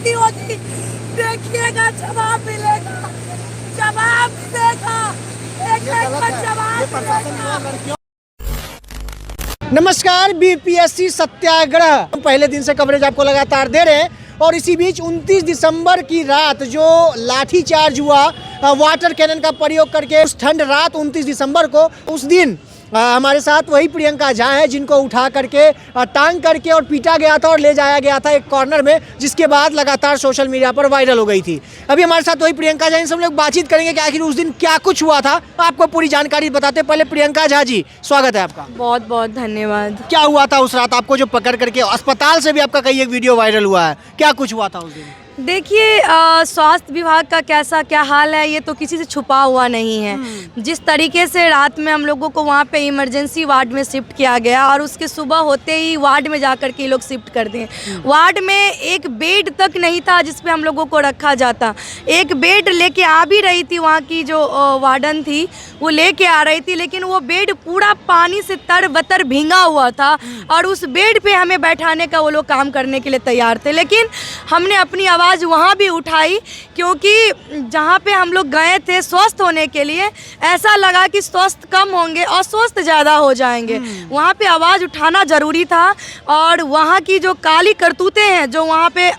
मोदी मोदी देखिएगा, जवाब मिलेगा, जवाब मिलेगा, एक जवाब मिलेगा। नमस्कार, बीपीएससी सत्याग्रह पहले दिन से कवरेज आपको लगातार दे रहे हैं और इसी बीच 29 दिसंबर की रात जो लाठीचार्ज हुआ वाटर कैनन का प्रयोग करके, उस ठंड रात 29 दिसंबर को, उस दिन हमारे साथ वही प्रियंका झा है जिनको उठा करके टांग करके और पीटा गया था और ले जाया गया था एक कॉर्नर में, जिसके बाद लगातार सोशल मीडिया पर वायरल हो गई थी। अभी हमारे साथ वही प्रियंका झा, इन सब लोग बातचीत करेंगे कि आखिर उस दिन क्या कुछ हुआ था, आपको पूरी जानकारी बताते। पहले प्रियंका झा जी, स्वागत है आपका। बहुत बहुत धन्यवाद। क्या हुआ था उस रात, आपको जो पकड़ करके अस्पताल से भी आपका कई एक वीडियो वायरल हुआ है, क्या कुछ हुआ था उस दिन? देखिए, स्वास्थ्य विभाग का क्या हाल है ये तो किसी से छुपा हुआ नहीं है। जिस तरीके से रात में हम लोगों को वहाँ पे इमरजेंसी वार्ड में शिफ्ट किया गया और उसके सुबह होते ही वार्ड में जाकर के लोग शिफ्ट कर दें। वार्ड में एक बेड तक नहीं था जिस पे हम लोगों को रखा जाता। एक बेड लेके आ भी रही थी, वहाँ की जो वार्डन थी वो लेके आ रही थी, लेकिन वो बेड पूरा पानी से तर-बतर भींगा हुआ था और उस बेड पे हमें बैठाने का वो लोग काम करने के लिए तैयार थे। लेकिन हमने अपनी आवाज़ वहाँ भी उठाई, क्योंकि जहाँ पे हम लोग गए थे स्वस्थ होने के लिए, ऐसा लगा कि स्वस्थ कम होंगे और स्वस्थ ज़्यादा हो जाएंगे। वहाँ पे आवाज़ उठाना ज़रूरी था और वहाँ की जो काली करतूतें हैं, जो वहाँ पे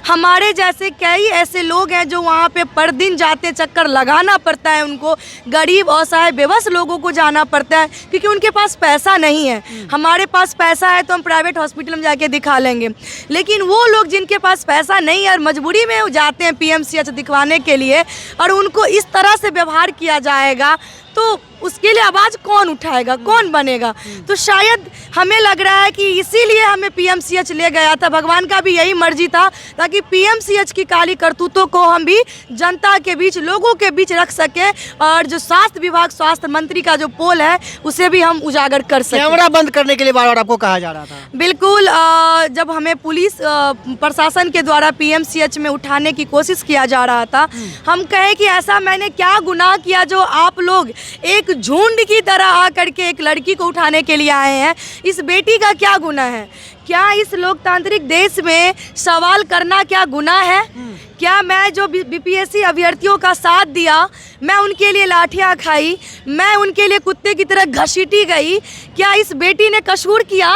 हमारे जैसे कई ऐसे लोग हैं जो वहाँ पे पर दिन जाते, चक्कर लगाना पड़ता है उनको, गरीब असहाय बेबस लोगों को जाना पड़ता है क्योंकि उनके पास पैसा नहीं है। हमारे पास पैसा है तो हम प्राइवेट हॉस्पिटल में जाके दिखा लेंगे, लेकिन वो लोग जिनके पास पैसा नहीं है और मजबूरी में जाते हैं पीएमसीएच दिखवाने के लिए और उनको इस तरह से व्यवहार किया जाएगा तो उसके लिए आवाज़ कौन उठाएगा, कौन बनेगा? तो शायद हमें लग रहा है कि इसीलिए हमें पीएमसीएच ले गया था। भगवान का भी यही मर्जी था ताकि पीएमसीएच की काली करतूतों को हम भी जनता के बीच, लोगों के बीच रख सकें और जो स्वास्थ्य विभाग, स्वास्थ्य मंत्री का जो पोल है उसे भी हम उजागर कर सकें। कैमरा बंद करने के लिए बार-बार आपको कहा जा रहा था। बिल्कुल, जब हमें पुलिस प्रशासन के द्वारा पीएमसीएच में उठाने की कोशिश किया जा रहा था, हम कहे कि ऐसा मैंने क्या गुनाह किया जो आप लोग एक झुंड की तरह आकर के एक लड़की को उठाने के लिए आए हैं? इस बेटी का क्या गुनाह है? क्या इस लोकतांत्रिक देश में सवाल करना क्या गुनाह है? क्या मैं जो बीपीएससी अभ्यर्थियों का साथ दिया, मैं उनके लिए लाठियाँ खाई, मैं उनके लिए कुत्ते की तरह घसीटी गई, क्या इस बेटी ने कसूर किया?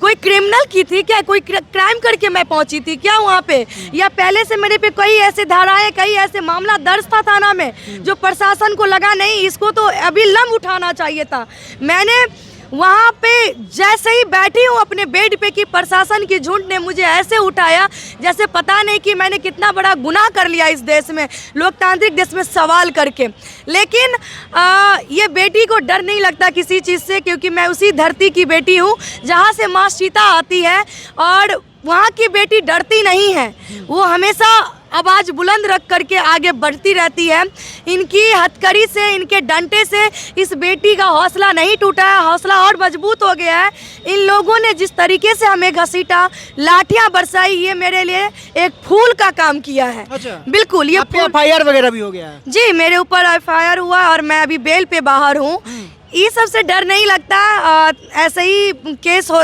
कोई क्रिमिनल की थी क्या? कोई क्राइम करके मैं पहुंची थी क्या वहाँ पे? या पहले से मेरे पे कई ऐसे धाराएं, कई ऐसे मामला दर्ज था थाना में जो प्रशासन को लगा नहीं इसको तो अभी लम उठाना चाहिए था? मैंने वहाँ पे जैसे ही बैठी हूँ अपने बेड पे कि प्रशासन की झुंड ने मुझे ऐसे उठाया जैसे पता नहीं कि मैंने कितना बड़ा गुनाह कर लिया इस देश में, लोकतांत्रिक देश में सवाल करके। लेकिन ये बेटी को डर नहीं लगता किसी चीज़ से, क्योंकि मैं उसी धरती की बेटी हूँ जहाँ से माँ सीता आती है और वहाँ की बेटी डरती नहीं है, वो हमेशा आवाज़ बुलंद रख करके आगे बढ़ती रहती है। इनकी हथकड़ी से, इनके डंडे से इस बेटी का हौसला नहीं टूटा है, हौसला और मजबूत हो गया है। इन लोगों ने जिस तरीके से हमें घसीटा, लाठियां बरसाई, ये मेरे लिए एक फूल का काम किया है। अच्छा। बिल्कुल, ये एफआईआर वगैरह भी हो गया है? जी, मेरे ऊपर एफआईआर हुआ और मैं अभी बेल पे बाहर हूँ। ये सबसे डर नहीं लगता, ऐसे ही केस हो।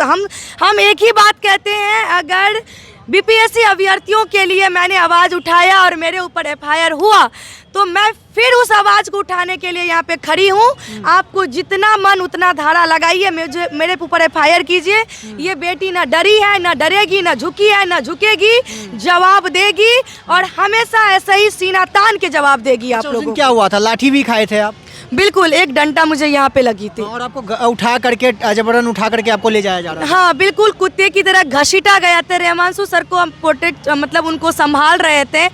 हम एक ही बात कहते हैं, अगर बीपीएससी अभ्यर्थियों के लिए मैंने आवाज़ उठाया और मेरे ऊपर एफआईआर हुआ तो मैं फिर उस आवाज़ को उठाने के लिए यहाँ पे खड़ी हूँ। आपको जितना मन उतना धारा लगाइए, मेरे ऊपर एफआईआर कीजिए। ये बेटी ना डरी है, ना डरेगी, ना झुकी है, ना झुकेगी, जवाब देगी और हमेशा ऐसा ही सीना तान के जवाब देगी आप लोगों को। क्या हुआ था, लाठी भी खाए थे आप? बिल्कुल, एक डंडा मुझे यहाँ पे लगी थी और आपको उठा करके, जबरन उठा करके आपको ले जाया जा रहा है? हाँ बिल्कुल, कुत्ते की तरह घसीटा गया था। रेमांशु सर को हम प्रोटेक्ट, मतलब उनको संभाल रहे थे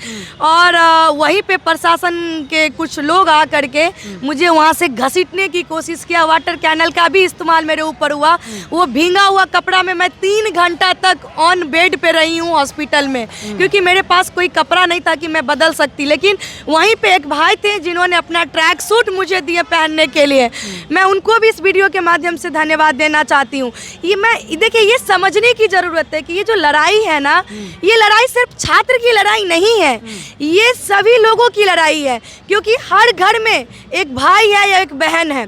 और वहीं पे प्रशासन के कुछ लोग आ करके मुझे वहाँ से घसीटने की कोशिश किया। वाटर कैनल का भी इस्तेमाल मेरे ऊपर हुआ। वो भींगा हुआ कपड़ा में मैं 3 घंटा तक ऑन बेड पे रही हूँ हॉस्पिटल में, क्योंकि मेरे पास कोई कपड़ा नहीं था कि मैं बदल सकती। लेकिन वहीं पे एक भाई थे जिन्होंने अपना ट्रैक सूट मुझे दिए पहनने के लिए, मैं उनको भी इस वीडियो के माध्यम से धन्यवाद देना चाहती हूँ। देखिए, ये समझने की ज़रूरत है कि ये जो लड़ाई है ना, ये लड़ाई सिर्फ छात्र की लड़ाई नहीं है, ये सभी लोगों की लड़ाई है, क्योंकि हर घर में एक भाई है या एक बहन है।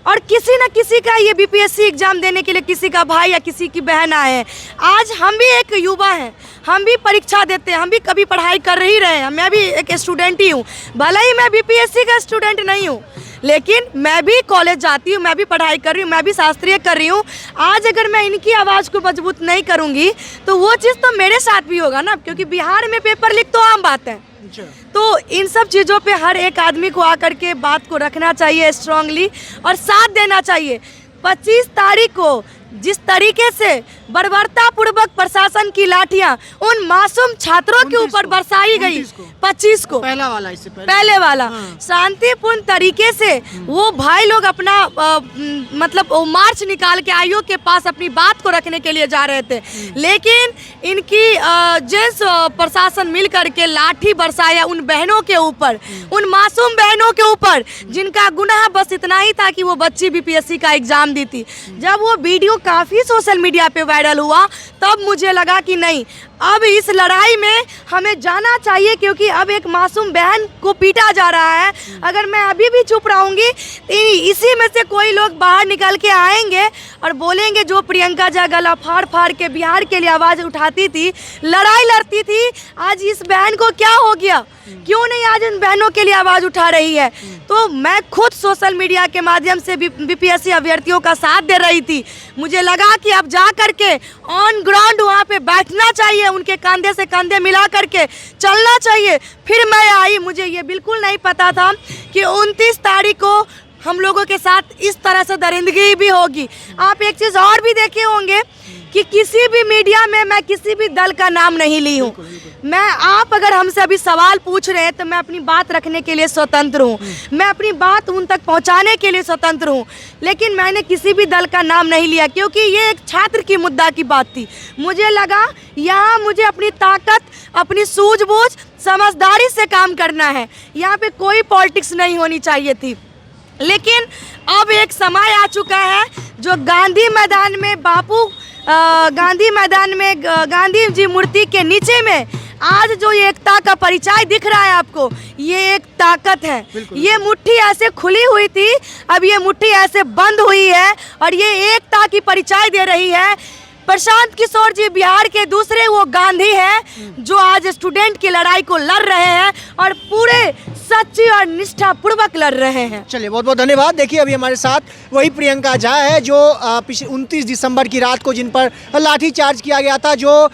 और किसी न किसी का ये बीपीएससी एग्जाम देने के लिए किसी का भाई या किसी की बहन आए हैं। आज हम भी एक युवा हैं, हम भी परीक्षा देते हैं, हम भी कभी पढ़ाई कर ही रहे हैं। मैं भी एक स्टूडेंट ही हूँ, भले ही मैं बीपीएससी का स्टूडेंट नहीं हूँ, लेकिन मैं भी कॉलेज जाती हूँ, मैं भी पढ़ाई कर रही हूँ, मैं भी शास्त्रीय कर रही हूँ। आज अगर मैं इनकी आवाज़ को मजबूत नहीं करूँगी तो वो चीज़ तो मेरे साथ भी होगा ना, क्योंकि बिहार में पेपर लीक तो आम बात है। तो इन सब चीज़ों पे हर एक आदमी को आकर के बात को रखना चाहिए स्ट्रांगली और साथ देना चाहिए। 25 तारीख को जिस तरीके से बर्बरता पूर्वक प्रशासन की लाठियां उन मासूम छात्रों के ऊपर बरसाई गई, 25 को पहला वाला, इससे पहले वाला शांतिपूर्ण तरीके से वो भाई लोग अपना मतलब वो मार्च निकाल के आयोग के पास अपनी बात को रखने के लिए जा रहे थे, लेकिन इनकी जेंस प्रशासन मिल करके लाठी बरसाया उन बहनों के ऊपर, उन मासूम बहनों के ऊपर जिनका गुनाह बस इतना ही था कि वो बच्ची बीपीएससी का एग्जाम दी थी। जब वो वीडियो काफ़ी सोशल मीडिया पे वायरल हुआ तब मुझे लगा कि नहीं, अब इस लड़ाई में हमें जाना चाहिए, क्योंकि अब एक मासूम बहन को पीटा जा रहा है। अगर मैं अभी भी चुप रहूँगी तो इसी में से कोई लोग बाहर निकल के आएंगे और बोलेंगे जो प्रियंका जा गला फाड़ फाड़ के बिहार के लिए आवाज़ उठाती थी, लड़ाई लड़ती थी, आज इस बहन को क्या हो गया, क्यों नहीं आज इन बहनों के लिए आवाज़ उठा रही है। तो मैं खुद सोशल मीडिया के माध्यम से बीपीएससी अभ्यर्थियों का साथ दे रही थी। मुझे लगा कि अब जा करके ऑन ग्राउंड वहाँ पे बैठना चाहिए, उनके कंधे से कंधे मिला करके चलना चाहिए। फिर मैं आई, मुझे ये बिल्कुल नहीं पता था कि 29 तारीख को हम लोगों के साथ इस तरह से दरिंदगी भी होगी। आप एक चीज़ और भी देखे होंगे कि किसी भी मीडिया में मैं किसी भी दल का नाम नहीं ली हूँ। मैं आप अगर हमसे अभी सवाल पूछ रहे हैं तो मैं अपनी बात रखने के लिए स्वतंत्र हूँ, मैं अपनी बात उन तक पहुँचाने के लिए स्वतंत्र हूँ, लेकिन मैंने किसी भी दल का नाम नहीं लिया, क्योंकि ये एक छात्र की मुद्दा की बात थी। मुझे लगा यहाँ मुझे अपनी ताकत, अपनी सूझबूझ, समझदारी से काम करना है, यहाँ पे कोई पॉलिटिक्स नहीं होनी चाहिए थी। लेकिन अब एक समय आ चुका है जो गांधी मैदान में गांधी मैदान में गांधी जी मूर्ति के नीचे में आज जो ये एकता का परिचय दिख रहा है आपको, ये एक ताकत है। ये मुट्ठी ऐसे खुली हुई थी, अब ये मुट्ठी ऐसे बंद हुई है और ये एकता की परिचय दे रही है। प्रशांत किशोर जी बिहार के दूसरे वो गांधी हैं जो आज स्टूडेंट की लड़ाई को लड़ रहे हैं और पूरे सच्ची और निष्ठा पूर्वक लड़ रहे हैं। चलिए, बहुत बहुत धन्यवाद। देखिए, अभी हमारे साथ वही प्रियंका झा है जो 29 दिसंबर की रात को जिन पर लाठी चार्ज किया गया था, जो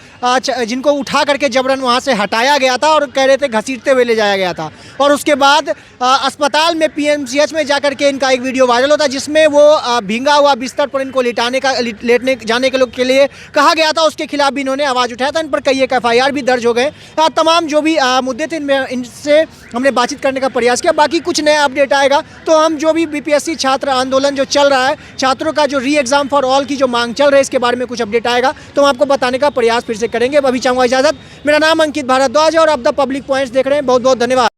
जिनको उठा करके जबरन वहां से हटाया गया था और कह रहे थे घसीटते हुए ले जाया गया था, और उसके बाद अस्पताल में पीएमसीएच में जाकर के इनका एक वीडियो वायरल होता जिसमें वो भींगा हुआ बिस्तर पर इनको लेटने जाने के लिए कहा गया था। उसके खिलाफ भी इन्होंने आवाज़ उठाया था। इन पर कई एक FIR भी दर्ज हो गए। तमाम जो भी मुद्दे थे इनसे हमने बातचीत करने का प्रयास किया। बाकी कुछ नया अपडेट आएगा तो हम जो भी बीपीएससी छात्र आंदोलन जो चल रहा है, छात्रों का जो री एग्जाम फॉर ऑल की जो मांग चल रही है, इसके बारे में कुछ अपडेट आएगा तो हम आपको बताने का प्रयास फिर से करेंगे। अभी चाहूँगा इजाज़त। मेरा नाम अंकित भारद्वाज है और आप द पब्लिक पॉइंट्स देख रहे हैं। बहुत बहुत धन्यवाद।